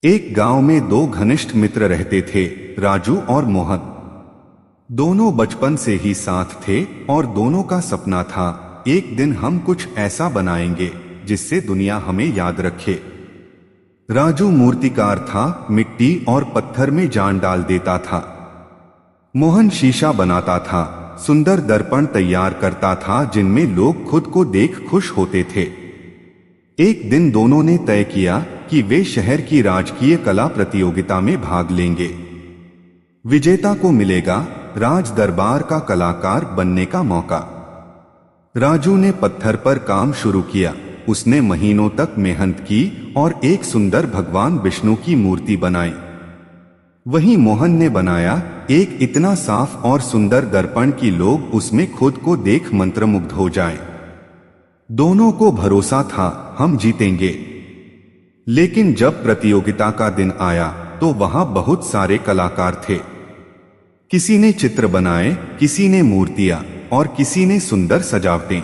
एक गांव में दो घनिष्ठ मित्र रहते थे, राजू और मोहन। दोनों बचपन से ही साथ थे और दोनों का सपना था, एक दिन हम कुछ ऐसा बनाएंगे जिससे दुनिया हमें याद रखे। राजू मूर्तिकार था, मिट्टी और पत्थर में जान डाल देता था। मोहन शीशा बनाता था, सुंदर दर्पण तैयार करता था जिनमें लोग खुद को देख खुश होते थे। एक दिन दोनों ने तय किया कि वे शहर की राजकीय कला प्रतियोगिता में भाग लेंगे। विजेता को मिलेगा राज दरबार का कलाकार बनने का मौका। राजू ने पत्थर पर काम शुरू किया। उसने महीनों तक मेहनत की और एक सुंदर भगवान विष्णु की मूर्ति बनाई। वहीं मोहन ने बनाया एक इतना साफ और सुंदर दर्पण कि लोग उसमें खुद को देख मंत्रमुग्ध हो जाएं। दोनों को भरोसा था हम जीतेंगे। लेकिन जब प्रतियोगिता का दिन आया तो वहां बहुत सारे कलाकार थे। किसी ने चित्र बनाए, किसी ने मूर्तियां और किसी ने सुंदर सजावटें।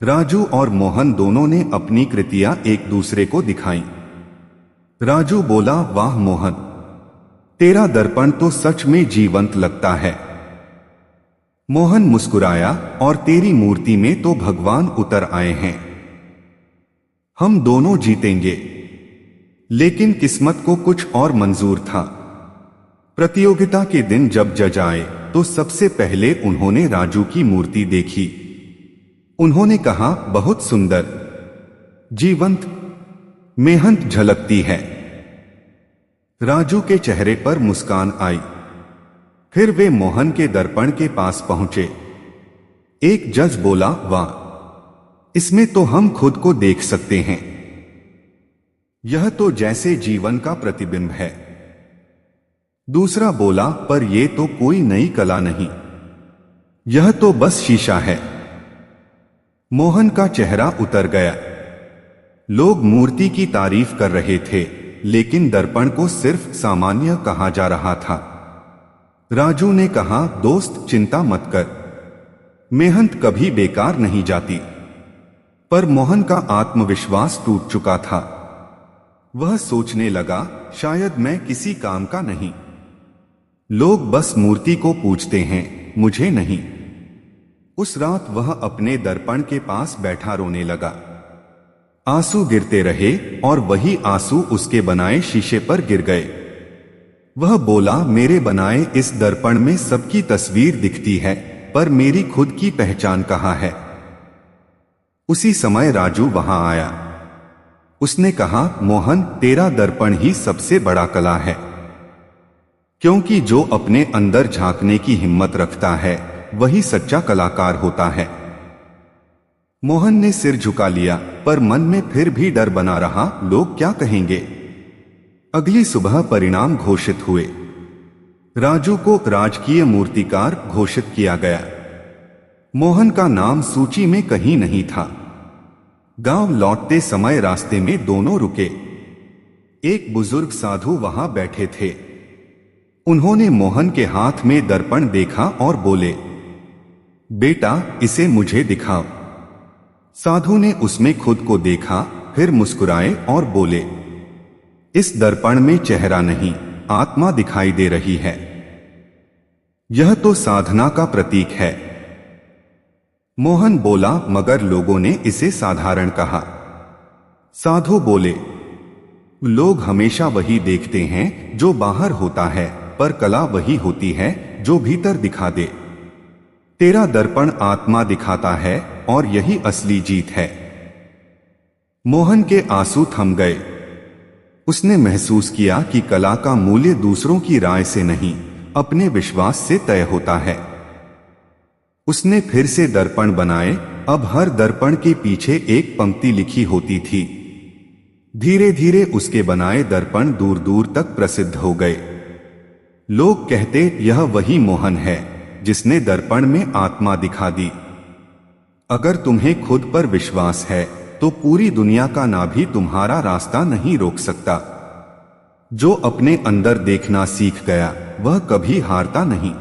राजू और मोहन दोनों ने अपनी कृतियां एक दूसरे को दिखाई। राजू बोला, वाह मोहन, तेरा दर्पण तो सच में जीवंत लगता है। मोहन मुस्कुराया, और तेरी मूर्ति में तो भगवान उतर आए हैं। हम दोनों जीतेंगे। लेकिन किस्मत को कुछ और मंजूर था। प्रतियोगिता के दिन जब जज आए तो सबसे पहले उन्होंने राजू की मूर्ति देखी। उन्होंने कहा, बहुत सुंदर, जीवंत, मेहनत झलकती है। राजू के चेहरे पर मुस्कान आई। फिर वे मोहन के दर्पण के पास पहुंचे। एक जज बोला, वाह, इसमें तो हम खुद को देख सकते हैं। यह तो जैसे जीवन का प्रतिबिंब है। दूसरा बोला, पर यह तो कोई नई कला नहीं, यह तो बस शीशा है। मोहन का चेहरा उतर गया। लोग मूर्ति की तारीफ कर रहे थे, लेकिन दर्पण को सिर्फ सामान्य कहा जा रहा था। राजू ने कहा, दोस्त, चिंता मत कर, मेहनत कभी बेकार नहीं जाती। पर मोहन का आत्मविश्वास टूट चुका था। वह सोचने लगा, शायद मैं किसी काम का नहीं। लोग बस मूर्ति को पूजते हैं, मुझे नहीं। उस रात वह अपने दर्पण के पास बैठा रोने लगा। आंसू गिरते रहे और वही आंसू उसके बनाए शीशे पर गिर गए। वह बोला, मेरे बनाए इस दर्पण में सबकी तस्वीर दिखती है, पर मेरी खुद की पहचान कहाँ है। उसी समय राजू वहां आया। उसने कहा, मोहन, तेरा दर्पण ही सबसे बड़ा कला है, क्योंकि जो अपने अंदर झांकने की हिम्मत रखता है वही सच्चा कलाकार होता है। मोहन ने सिर झुका लिया, पर मन में फिर भी डर बना रहा, लोग क्या कहेंगे। अगली सुबह परिणाम घोषित हुए। राजू को राजकीय मूर्तिकार घोषित किया गया। मोहन का नाम सूची में कहीं नहीं था। गांव लौटते समय रास्ते में दोनों रुके। एक बुजुर्ग साधु वहां बैठे थे। उन्होंने मोहन के हाथ में दर्पण देखा और बोले, बेटा, इसे मुझे दिखाओ। साधु ने उसमें खुद को देखा, फिर मुस्कुराए और बोले, इस दर्पण में चेहरा नहीं, आत्मा दिखाई दे रही है। यह तो साधना का प्रतीक है। मोहन बोला, मगर लोगों ने इसे साधारण कहा। साधु बोले, लोग हमेशा वही देखते हैं जो बाहर होता है, पर कला वही होती है जो भीतर दिखा दे। तेरा दर्पण आत्मा दिखाता है और यही असली जीत है। मोहन के आंसू थम गए। उसने महसूस किया कि कला का मूल्य दूसरों की राय से नहीं, अपने विश्वास से तय होता है। उसने फिर से दर्पण बनाए। अब हर दर्पण के पीछे एक पंक्ति लिखी होती थी। धीरे धीरे उसके बनाए दर्पण दूर दूर तक प्रसिद्ध हो गए। लोग कहते, यह वही मोहन है जिसने दर्पण में आत्मा दिखा दी। अगर तुम्हें खुद पर विश्वास है तो पूरी दुनिया का ना भी तुम्हारा रास्ता नहीं रोक सकता। जो अपने अंदर देखना सीख गया वह कभी हारता नहीं।